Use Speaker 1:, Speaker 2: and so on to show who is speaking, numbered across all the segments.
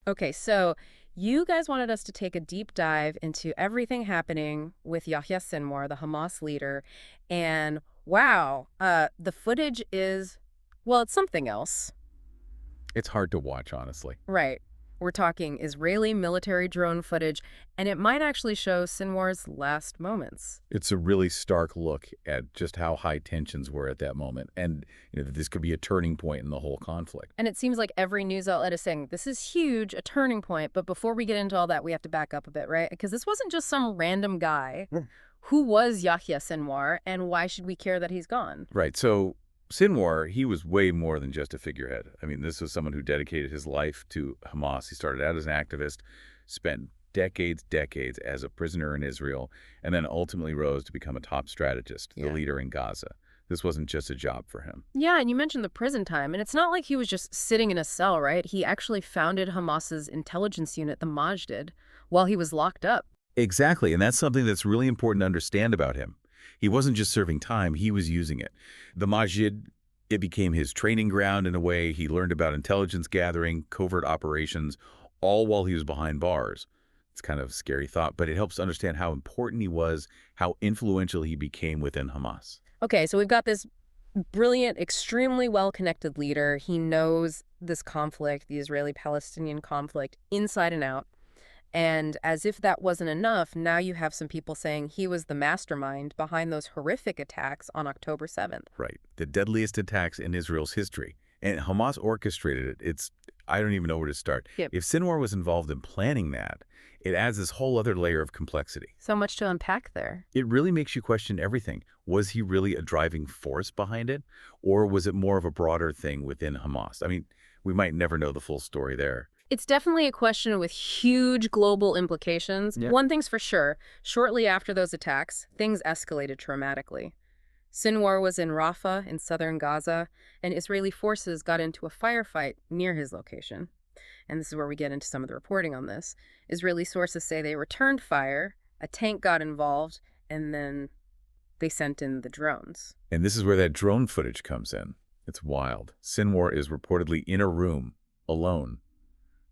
Speaker 1: Okay, so you guys wanted us to take a deep dive into everything happening with Yahya Sinwar, the Hamas leader. And wow, the footage is, well, it's something else.
Speaker 2: It's hard to watch, honestly.
Speaker 1: Right. We're talking Israeli military drone footage, and it might actually show Sinwar's last moments.
Speaker 2: It's a really stark look at just how high tensions were at that moment, and that this could be a turning point in the whole conflict.
Speaker 1: And it seems like every news outlet is saying this is huge, a turning point. But before we get into all that, we have to back up a bit, right? Because this wasn't just some random guy.
Speaker 2: Yeah.
Speaker 1: Who was Yahya Sinwar, and why should we care that he's gone?
Speaker 2: Right. So Sinwar, he was way more than just a figurehead. I mean, this was someone who dedicated his life to Hamas. He started out as an activist, spent decades as a prisoner in Israel, and then ultimately rose to become a top strategist, the leader in Gaza. This wasn't just a job for him.
Speaker 1: Yeah, and you mentioned the prison time, and it's not like he was just sitting in a cell, right? He actually founded Hamas's intelligence unit, the Majd, while he was locked up.
Speaker 2: Exactly, and that's something that's really important to understand about him. He wasn't just serving time, he was using it. The Majid, it became his training ground in a way. He learned about intelligence gathering, covert operations, all while he was behind bars. It's kind of a scary thought, but it helps understand how important he was, how influential he became within Hamas.
Speaker 1: Okay, so we've got this brilliant, extremely well-connected leader. He knows this conflict, the Israeli-Palestinian conflict, inside and out. And as if that wasn't enough, now you have some people saying he was the mastermind behind those horrific attacks on October 7th.
Speaker 2: Right, the deadliest attacks in Israel's history. And Hamas orchestrated it. I don't even know where to start.
Speaker 1: Yep.
Speaker 2: If Sinwar was involved in planning that, it adds this whole other layer of complexity.
Speaker 1: So much to unpack there.
Speaker 2: It really makes you question everything. Was he really a driving force behind it? Or was it more of a broader thing within Hamas? I mean, we might never know the full story there.
Speaker 1: It's definitely a question with huge global implications.
Speaker 2: Yeah.
Speaker 1: One thing's for sure, shortly after those attacks, things escalated dramatically. Sinwar was in Rafah in southern Gaza, and Israeli forces got into a firefight near his location. And this is where we get into some of the reporting on this. Israeli sources say they returned fire, a tank got involved, and then they sent in the drones.
Speaker 2: And this is where that drone footage comes in. It's wild. Sinwar is reportedly in a room, alone,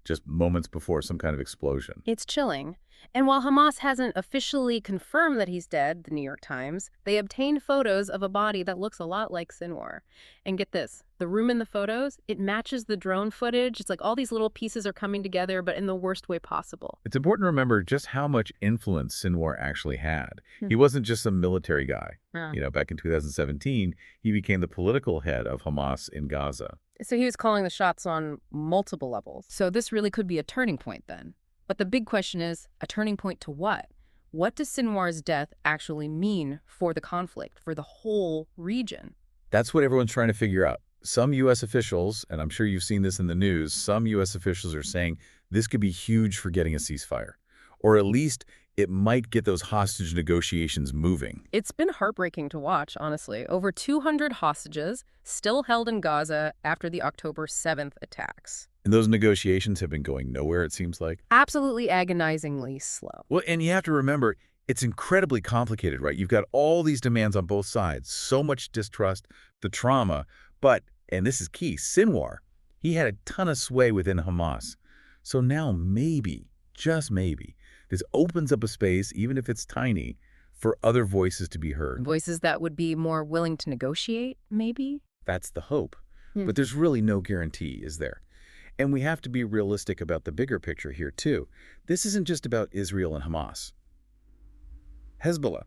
Speaker 2: just moments before some kind of explosion.
Speaker 1: It's chilling. And while Hamas hasn't officially confirmed that he's dead, the New York Times, they obtained photos of a body that looks a lot like Sinwar. And get this, the room in the photos, it matches the drone footage. It's like all these little pieces are coming together, but in the worst way possible.
Speaker 2: It's important to remember just how much influence Sinwar actually had. He wasn't just a military guy. Back in 2017, he became the political head of Hamas in Gaza.
Speaker 1: So he was calling the shots on multiple levels. So this really could be a turning point then. But the big question is, a turning point to what? What does Sinwar's death actually mean for the conflict, for the whole region?
Speaker 2: That's what everyone's trying to figure out. Some U.S. officials, and I'm sure you've seen this in the news, some U.S. officials are saying this could be huge for getting a ceasefire. Or at least it might get those hostage negotiations moving.
Speaker 1: It's been heartbreaking to watch, honestly. Over 200 hostages still held in Gaza after the October 7th attacks.
Speaker 2: And those negotiations have been going nowhere, it seems like.
Speaker 1: Absolutely agonizingly slow.
Speaker 2: Well, and you have to remember, it's incredibly complicated, right? You've got all these demands on both sides, so much distrust, the trauma. But, and this is key, Sinwar, he had a ton of sway within Hamas. So now maybe, just maybe, this opens up a space, even if it's tiny, for other voices to be heard.
Speaker 1: Voices that would be more willing to negotiate, maybe?
Speaker 2: That's the hope. But there's really no guarantee, is there? And we have to be realistic about the bigger picture here, too. This isn't just about Israel and Hamas. Hezbollah,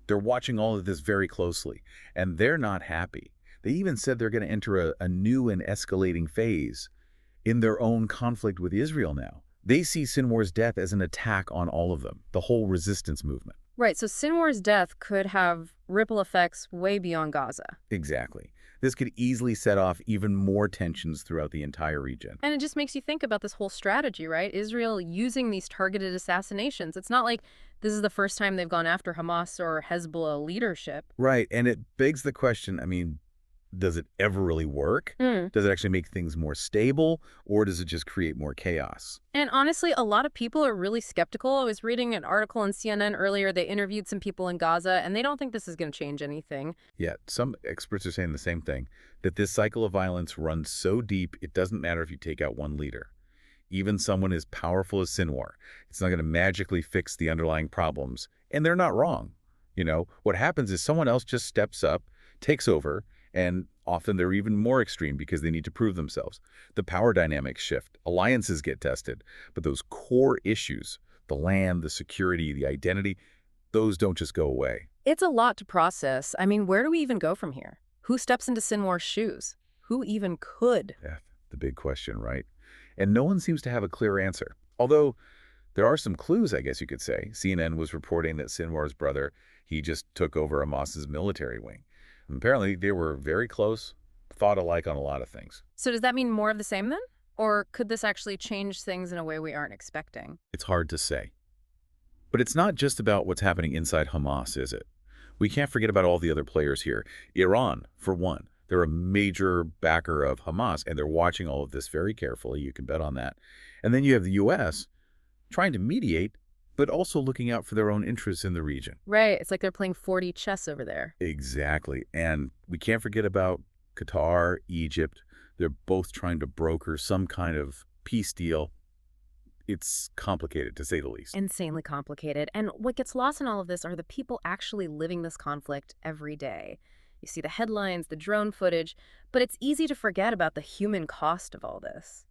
Speaker 2: they're watching all of this very closely, and they're not happy. They even said they're going to enter a new and escalating phase in their own conflict with Israel now. They see Sinwar's death as an attack on all of them, the whole resistance movement.
Speaker 1: Right, so Sinwar's death could have ripple effects way beyond Gaza.
Speaker 2: Exactly. This could easily set off even more tensions throughout the entire region.
Speaker 1: And it just makes you think about this whole strategy, right? Israel using these targeted assassinations. It's not like this is the first time they've gone after Hamas or Hezbollah leadership.
Speaker 2: Right, and it begs the question, I mean, does it ever really work? Does it actually make things more stable, or does it just create more chaos?
Speaker 1: And honestly, a lot of people are really skeptical. I was reading an article on CNN earlier. They interviewed some people in Gaza, and they don't think this is going to change anything.
Speaker 2: Yet, some experts are saying the same thing, that this cycle of violence runs so deep, it doesn't matter if you take out one leader. Even someone as powerful as Sinwar, it's not going to magically fix the underlying problems. And they're not wrong. What happens is someone else just steps up, takes over, and often they're even more extreme because they need to prove themselves. The power dynamics shift, alliances get tested, but those core issues, the land, the security, the identity, those don't just go away.
Speaker 1: It's a lot to process. I mean, where do we even go from here? Who steps into Sinwar's shoes? Who even could?
Speaker 2: Yeah, the big question, right? And no one seems to have a clear answer. Although there are some clues, I guess you could say. CNN was reporting that Sinwar's brother, he just took over Hamas's military wing. Apparently, they were very close, thought alike on a lot of things.
Speaker 1: So does that mean more of the same then? Or could this actually change things in a way we aren't expecting?
Speaker 2: It's hard to say. But it's not just about what's happening inside Hamas, is it? We can't forget about all the other players here. Iran, for one. They're a major backer of Hamas, and they're watching all of this very carefully. You can bet on that. And then you have the U.S. trying to mediate, but also looking out for their own interests in the region.
Speaker 1: Right. It's like they're playing 4D chess over there.
Speaker 2: Exactly. And we can't forget about Qatar, Egypt. They're both trying to broker some kind of peace deal. It's complicated, to say the least.
Speaker 1: Insanely complicated. And what gets lost in all of this are the people actually living this conflict every day. You see the headlines, the drone footage, but it's easy to forget about the human cost of all this.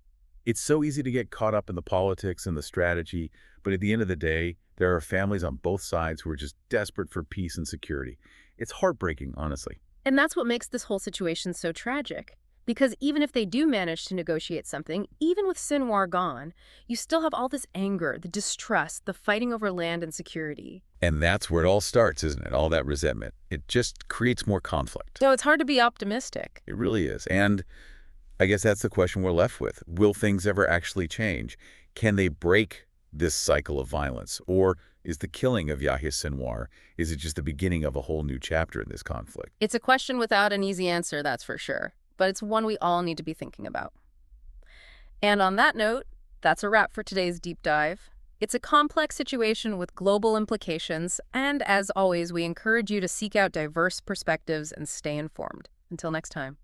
Speaker 2: It's so easy to get caught up in the politics and the strategy, but at the end of the day, there are families on both sides who are just desperate for peace and security. It's heartbreaking, honestly.
Speaker 1: And that's what makes this whole situation so tragic. Because even if they do manage to negotiate something, even with Sinwar gone, you still have all this anger, the distrust, the fighting over land and security.
Speaker 2: And that's where it all starts, isn't it? All that resentment. It just creates more conflict.
Speaker 1: So it's hard to be optimistic.
Speaker 2: It really is. And I guess that's the question we're left with. Will things ever actually change? Can they break this cycle of violence? Or is the killing of Yahya Sinwar, is it just the beginning of a whole new chapter in this conflict?
Speaker 1: It's a question without an easy answer, that's for sure. But it's one we all need to be thinking about. And on that note, that's a wrap for today's deep dive. It's a complex situation with global implications, and as always, we encourage you to seek out diverse perspectives and stay informed. Until next time.